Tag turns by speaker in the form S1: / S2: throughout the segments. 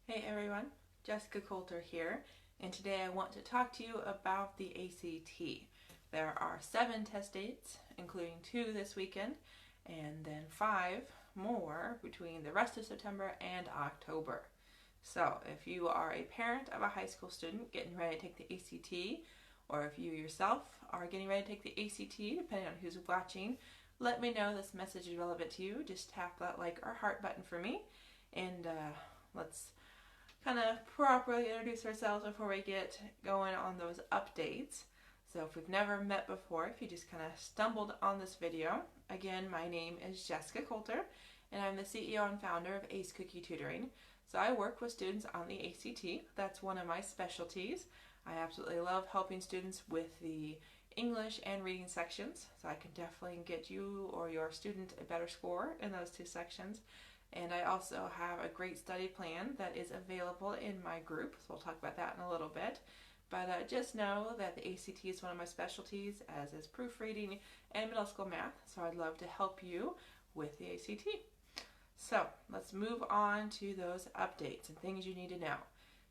S1: Hey everyone, Jessica Coulter here, and today I want to talk to you about the ACT. There are 7 test dates, including 2 this weekend, and then 5 more between the rest of September and October. So if you are a parent of a high school student getting ready to take the ACT, or if you yourself are getting ready to take the ACT, depending on who's watching, let me know this message is relevant to you. Just tap that like or heart button for me, and let's kind of properly introduce ourselves before we get going on those updates. So if we've never met before, if you just kind of stumbled on this video, again, my name is Jessica Coulter, and I'm the CEO and founder of Ace Cookie Tutoring. So I work with students on the ACT. That's one of my specialties. I absolutely love helping students with the English and reading sections, so I can definitely get you or your student a better score in those 2 sections. And I also have a great study plan that is available in my group, so we'll talk about that in a little bit. But just know that the ACT is one of my specialties, as is proofreading and middle school math, so I'd love to help you with the ACT. So let's move on to those updates and things you need to know.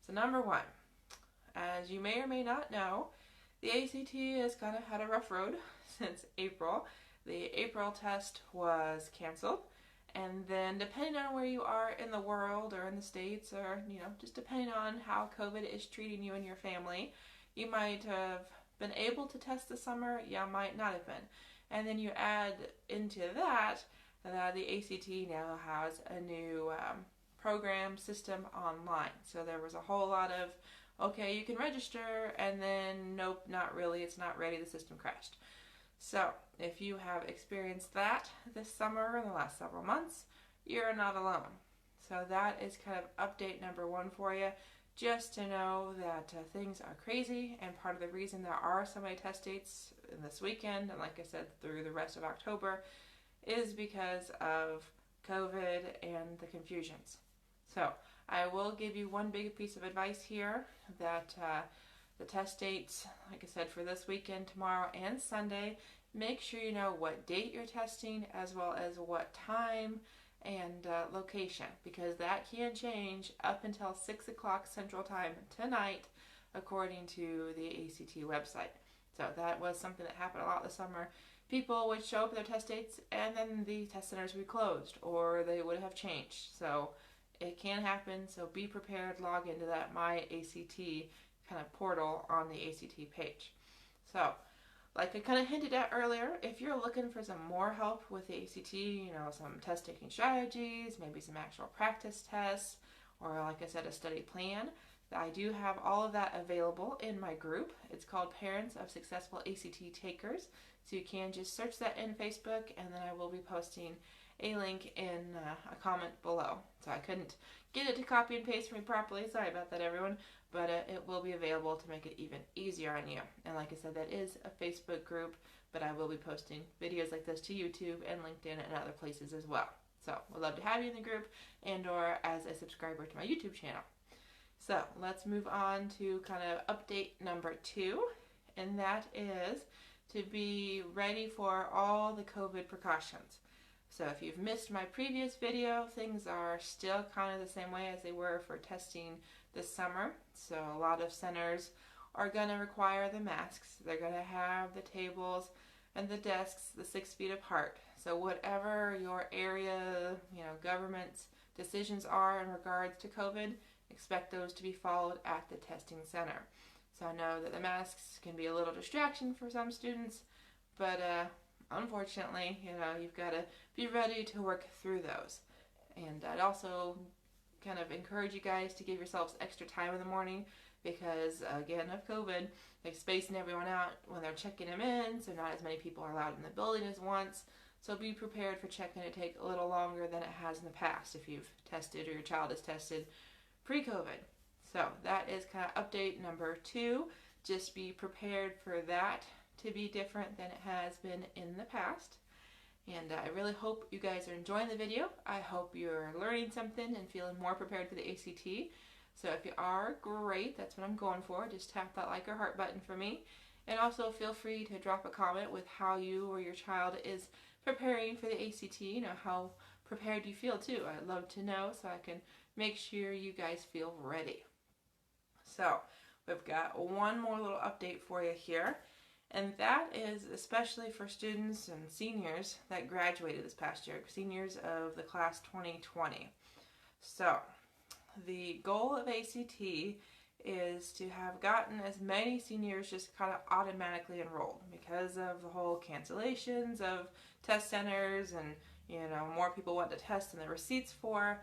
S1: So number 1, as you may or may not know, the ACT has kind of had a rough road since April. The April test was canceled. And then depending on where you are in the world or in the States, or just depending on how COVID is treating you and your family, you might have been able to test this summer, you might not have been. And then you add into that the ACT now has a new program system online. So there was a whole lot of, okay, you can register, and then nope, not really, it's not ready, the system crashed. So if you have experienced that this summer in the last several months, you're not alone. So that is kind of update number 1 for you, just to know that things are crazy, and part of the reason there are so many test dates in this weekend, and like I said, through the rest of October, is because of COVID and the confusions. So I will give you one big piece of advice here, that the test dates, like I said, for this weekend, tomorrow, and Sunday, make sure you know what date you're testing, as well as what time and location, because that can change up until 6 o'clock Central Time tonight, according to the ACT website. So that was something that happened a lot this summer. People would show up at their test dates, and then the test centers would be closed, or they would have changed. So it can happen, so be prepared. Log into that My ACT kind of portal on the ACT page. So, like I kind of hinted at earlier, if you're looking for some more help with the ACT, some test taking strategies, maybe some actual practice tests, or like I said, a study plan, I do have all of that available in my group. It's called Parents of Successful ACT Takers. So you can just search that in Facebook, and then I will be posting a link in a comment below. So I couldn't get it to copy and paste for me properly. Sorry about that, everyone. But it will be available to make it even easier on you. And like I said, that is a Facebook group, but I will be posting videos like this to YouTube and LinkedIn and other places as well. So we'd love to have you in the group, and or as a subscriber to my YouTube channel. So let's move on to kind of update number 2, and that is to be ready for all the COVID precautions. So if you've missed my previous video, things are still kind of the same way as they were for testing this summer. So a lot of centers are going to require the masks. They're going to have the tables and the desks the 6 feet apart. So whatever your area, government's decisions are in regards to COVID, expect those to be followed at the testing center. So I know that the masks can be a little distraction for some students, but unfortunately, you've got to be ready to work through those. And I'd also kind of encourage you guys to give yourselves extra time in the morning, because again, of COVID, they're spacing everyone out when they're checking them in, so not as many people are allowed in the building as once. So be prepared for checking to take a little longer than it has in the past if you've tested or your child has tested pre-COVID. So that is kind of update number 2. Just be prepared for that to be different than it has been in the past. And I really hope you guys are enjoying the video. I hope you're learning something and feeling more prepared for the ACT. So if you are, great, that's what I'm going for. Just tap that like or heart button for me. And also feel free to drop a comment with how you or your child is preparing for the ACT, how prepared you feel too. I'd love to know, so I can make sure you guys feel ready. So we've got one more little update for you here, and that is especially for students and seniors that graduated this past year, seniors of the class 2020. So the goal of ACT is to have gotten as many seniors just kind of automatically enrolled because of the whole cancellations of test centers and more people want to test than the receipts for.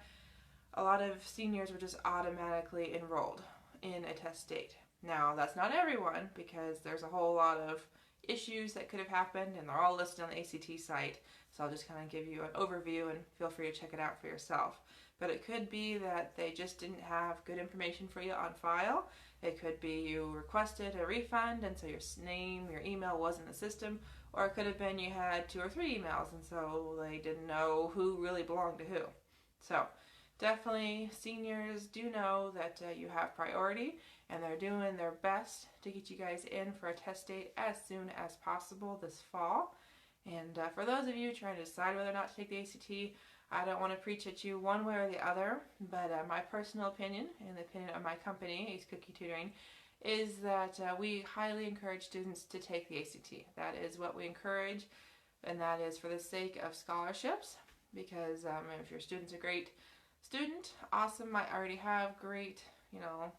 S1: A lot of seniors were just automatically enrolled in a test date. Now that's not everyone because there's a whole lot of issues that could have happened and they're all listed on the ACT site. So I'll just kind of give you an overview and feel free to check it out for yourself. But it could be that they just didn't have good information for you on file. It could be you requested a refund and so your name, your email wasn't in the system. Or it could have been you had 2 or 3 emails and so they didn't know who really belonged to who. So definitely seniors do know that you have priority and they're doing their best to get you guys in for a test date as soon as possible this fall. And for those of you trying to decide whether or not to take the ACT, I don't want to preach at you one way or the other, but my personal opinion and the opinion of my company, Ace Cookie Tutoring, is that we highly encourage students to take the ACT. That is what we encourage, and that is for the sake of scholarships, because if your student's a great student, awesome, might already have great,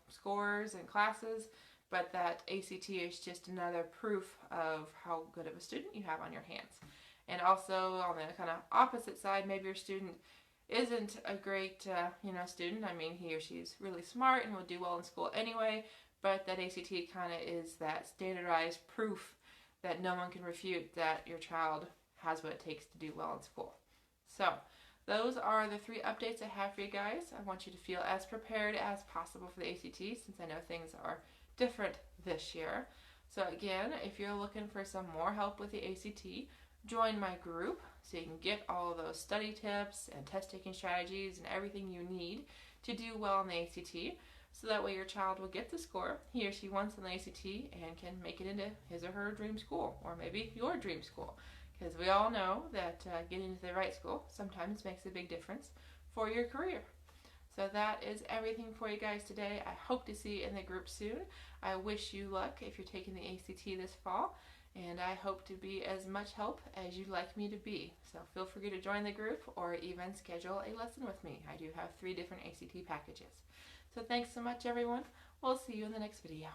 S1: scores and classes, but that ACT is just another proof of how good of a student you have on your hands. And also on the kind of opposite side, maybe your student isn't a great, student. I mean, he or she's really smart and will do well in school anyway, but that ACT kind of is that standardized proof that no one can refute that your child has what it takes to do well in school. So those are the 3 updates I have for you guys. I want you to feel as prepared as possible for the ACT since I know things are different this year. So again, if you're looking for some more help with the ACT, join my group so you can get all of those study tips and test taking strategies and everything you need to do well on the ACT, so that way your child will get the score he or she wants on the ACT and can make it into his or her dream school, or maybe your dream school, because we all know that getting into the right school sometimes makes a big difference for your career. So that is everything for you guys today. I hope to see you in the group soon. I wish you luck if you're taking the ACT this fall, and I hope to be as much help as you'd like me to be. So feel free to join the group or even schedule a lesson with me. I do have 3 different ACT packages. So thanks so much, everyone. We'll see you in the next video.